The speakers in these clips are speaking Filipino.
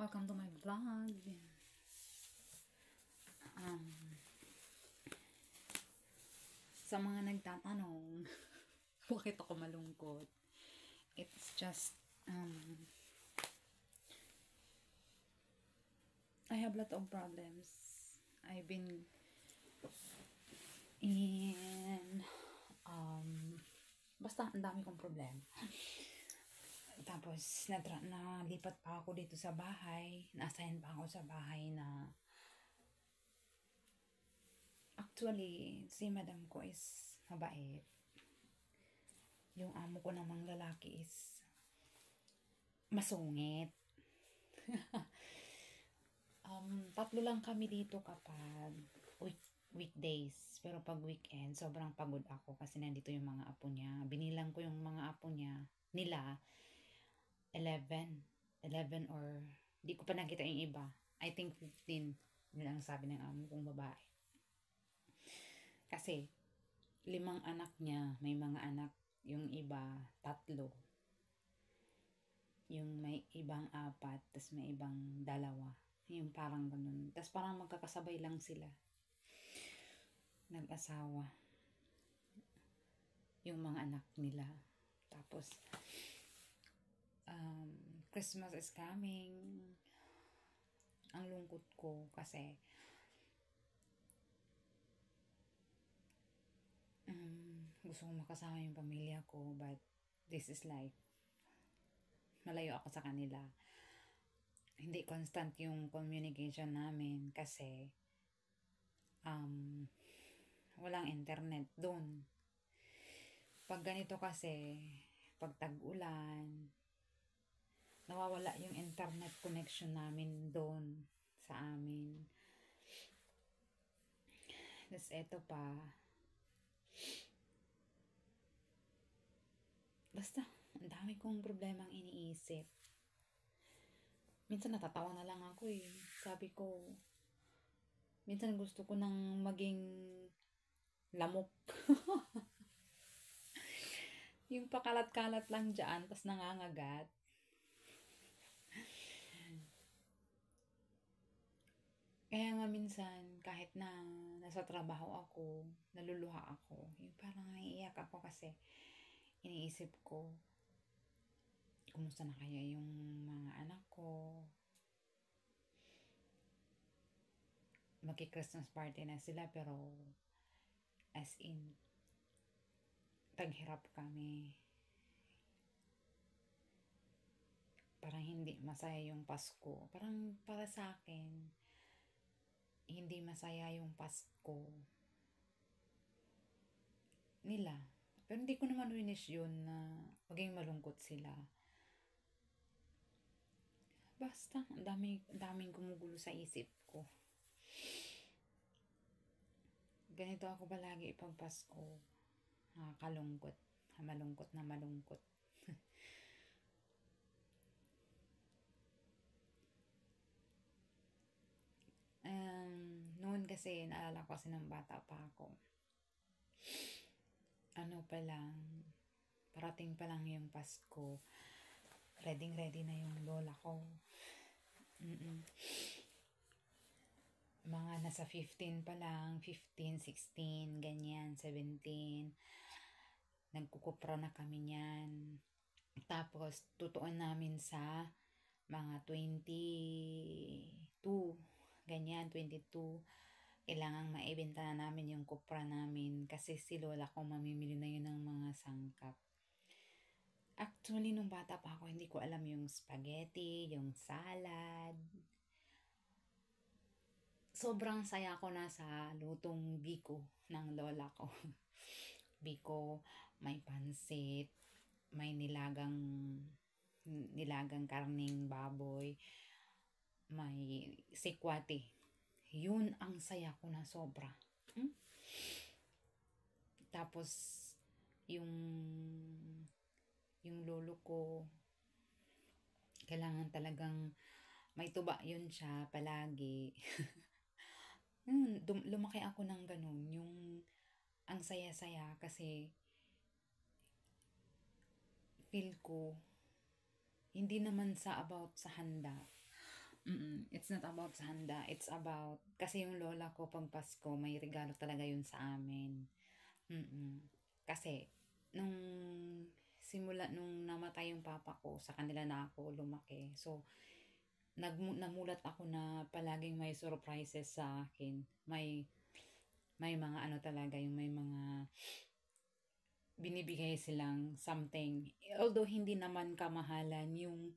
Welcome to my vlog. Um, sa mga nagtatanong, bakit ako malungkot? It's just, I have a lot of problems. I've been in, basta ang dami kong problema. Tapos, nalipat pa ako dito sa bahay. Na-assign pa ako sa bahay na actually, si madam ko is mabait. Yung amo ko namang lalaki is masungit. Tatlo lang kami dito kapag weekdays. Pero pag weekend, sobrang pagod ako kasi nandito yung mga apo niya. Binilang ko yung mga apo nila 11 or di ko pa nakita yung iba. I think 15. Yun ang sabi ng amo kong babae. Kasi 5 anak niya, may mga anak, yung iba 3. Yung may ibang 4, tas may ibang 2. Yung parang ganun. Tas parang magkakasabay lang sila. Nag-asawa. Yung mga anak nila. Tapos Christmas is coming. Ang lungkot ko kasi gusto kong makasama yung pamilya ko, but this is life. Malayo ako sa kanila. Hindi constant yung communication namin kasi walang internet doon. Pag ganito kasi, pag tag-ulan, nawawala yung internet connection namin doon sa amin. Tapos eto pa, basta ang dami kong problemang iniisip. Minsan natatawa na lang ako eh. Sabi ko, minsan gusto ko nang maging lamok. Yung pakalat-kalat lang dyan, tas nangangagat. Kaya nga minsan, kahit na nasa trabaho ako, naluluha ako. Yung parang naiiyak ako kasi iniisip ko, kumusta na kaya yung mga anak ko? Magki-Christmas party na sila pero as in, taghirap kami. Parang hindi masaya yung Pasko. Parang para sa akin, hindi masaya yung Pasko nila. Pero hindi ko naman winish yun na maging malungkot sila. Basta, daming gumugulo sa isip ko. Ganito ako palagi pag Pasko. Nakakalungkot. Malungkot na malungkot. Noon kasi, naalala ko kasi ng bata pa ako. Ano pa lang, parating pa lang yung Pasko. Ready na yung lola ko. Mga nasa 15 pa lang, 15, 16, ganyan, 17. Nagkukupra na kami niyan. Tapos, tutuon namin sa mga 22, ganyan, 22. Kailangang maibenta na namin yung kupra namin kasi si lola ko mamimili na yun ng mga sangkap. Actually, nung bata pa ako, hindi ko alam yung spaghetti, yung salad. Sobrang saya ko na sa lutong biko ng lola ko. Biko, may pansit, may nilagang karning baboy, may sikwati. Yun ang saya ko na sobra. Tapos, yung lolo ko, kailangan talagang may tuba yun siya palagi. Lumaki ako ng ganun. Yung ang saya-saya kasi feel ko, hindi naman sa about sa handa. It's not about sa handa. It's about, kasi yung lola ko pag Pasko, may regalo talaga yun sa amin. Kasi, nung simula nung namatay yung papa ko, sa kanila na ako lumaki. So, namulat ako na palaging may surprises sa akin. May mga ano talaga, yung may mga binibigay silang something. Although hindi naman kamahalan, yung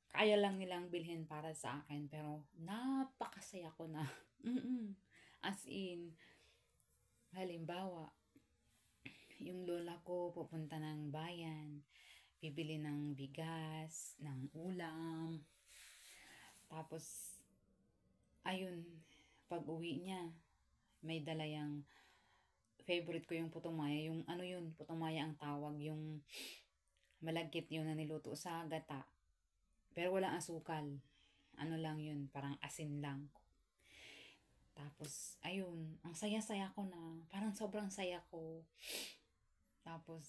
kaya lang nilang bilhin para sa akin. Pero napakasaya ko na. As in, halimbawa, yung lola ko pupunta ng bayan, bibili ng bigas, ng ulam. Tapos, ayun, pag uwi niya, may dala yung favorite ko yung putumaya. Yung ano yun, putumaya ang tawag. Yung malagkit yun na niluto sa gata. Pero walang asukal. Ano lang yun, parang asin lang. Tapos, ayun, ang saya-saya ko na. Parang sobrang saya ko. Tapos,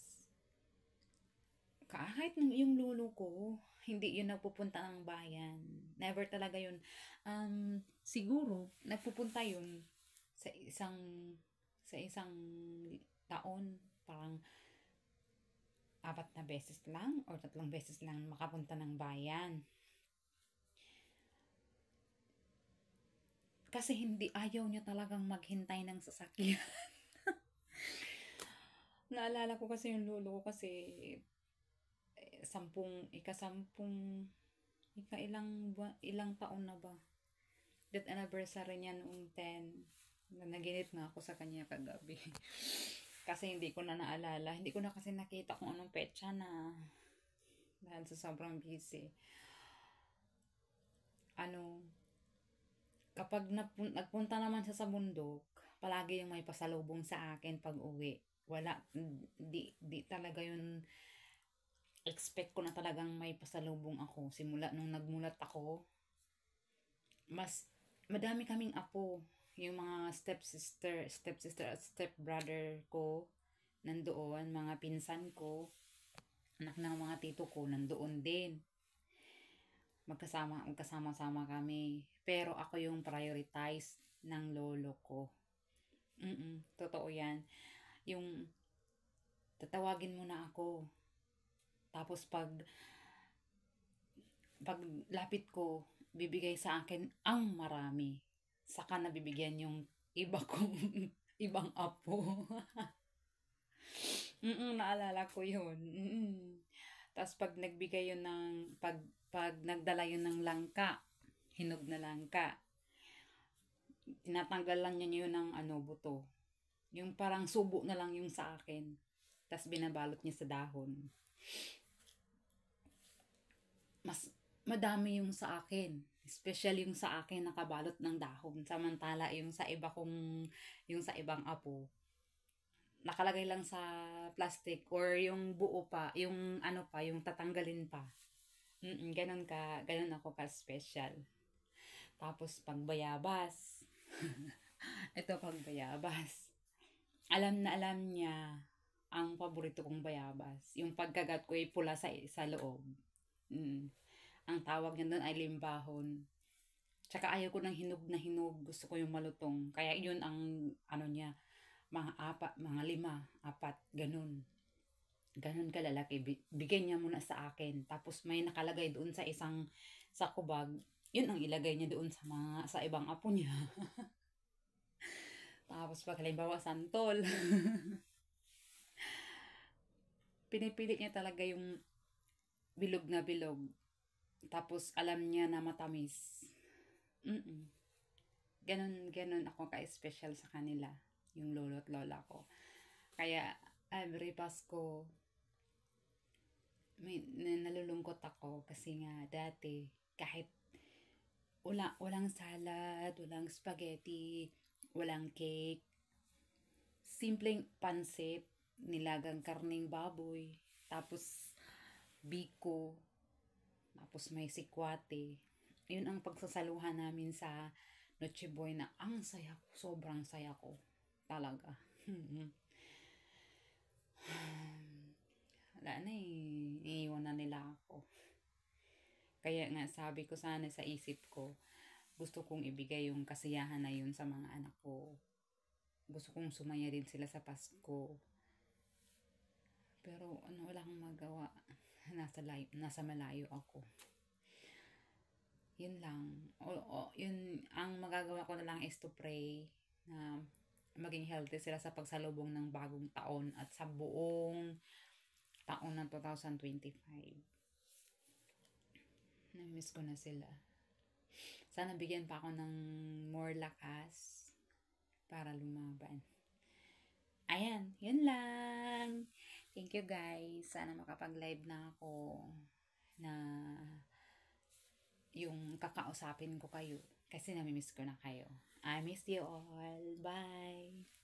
kahit yung lolo ko, hindi yun nagpupunta ng bayan. Never talaga yun. Siguro, nagpupunta yun sa isang taon. Parang 4 na beses lang or 3 beses lang makapunta ng bayan. Kasi hindi ayaw niya talagang maghintay ng sasakyan. Naalala ko kasi yung lolo ko kasi ilang taon na ba? Death anniversary niya noong 10. Naginip nga ako sa kanya kagabi. Kasi hindi ko na naalala. Hindi ko na kasi nakita kung anong petsa na. Dahil sa sobrang busy. Kapag nagpunta naman siya sa bundok, palagi yung may pasalubong sa akin pag uwi. Wala, di talaga yun, expect ko na talagang may pasalubong ako. Simula nung nagmulat ako, madami kaming apo. Yung mga stepsister at stepbrother ko, nandoon, mga pinsan ko, anak ng mga tito ko, nandoon din. Magkasama-sama kami. Pero ako yung prioritize ng lolo ko. Totoo yan. Yung tatawagin mo na ako. Tapos pag lapit ko, bibigay sa akin ang marami. Saka nabibigyan yung iba kong ibang apo. Naalala ko yun. Tapos pag nagbigay yun ng, pag nagdala yun ng langka, hinog na langka, tinatanggal lang niya yun ng buto. Yung parang subo na lang yung sa akin. Tapos binabalot niya sa dahon. Mas madami yung sa akin. Especially yung sa akin nakabalot ng dahon. Samantala yung sa ibang apo, nakalagay lang sa plastic or yung buo pa, yung yung tatanggalin pa. Ganun ako ka-special. Tapos pagbayabas. Ito pagbayabas. Alam na alam niya ang paborito kong bayabas. Yung pagkagat ko ay pula sa loob. Ang tawag niya doon ay limbahon. Tsaka ayaw ko ng hinog na hinog. Gusto ko yung malutong. Kaya yun ang niya, mga 4, ganun. Ganun kalalaki. Bigyan niya muna sa akin. Tapos may nakalagay doon sa kubag. Yun ang ilagay niya doon sa ibang apo niya. Tapos pag halimbawa santol. Pinipili niya talaga yung bilog na bilog. Tapos alam niya na matamis. Ganun ako ka-special sa kanila. Yung lolo at lola ko. Kaya every Pasko, nalulungkot ako kasi nga dati kahit walang salad, walang spaghetti, walang cake, simpleng pansit, nilagang karning baboy, tapos biko, tapos may sikwate. Yun ang pagsasaluhan namin sa Noche Buena. Ang saya ko, sobrang saya ko. Talaga. Wala na iiwan na nila ako. Kaya nga sabi ko sana sa isip ko, gusto kong ibigay yung kasiyahan na yun sa mga anak ko. Gusto kong sumaya din sila sa Pasko. Pero ano, wala akong magawa. Nasa malayo ako. Yun lang. Yun, ang magagawa ko na lang is to pray na maging healthy sila sa pagsalubong ng bagong taon at sa buong taon ng 2025. Namiss ko na sila. Sana bigyan pa ako ng more lakas para lumaban. Ayan, yun lang. Thank you guys. Sana makapag-live na ako na yung kakausapin ko kayo kasi namimiss ko na kayo. I miss you all. Bye!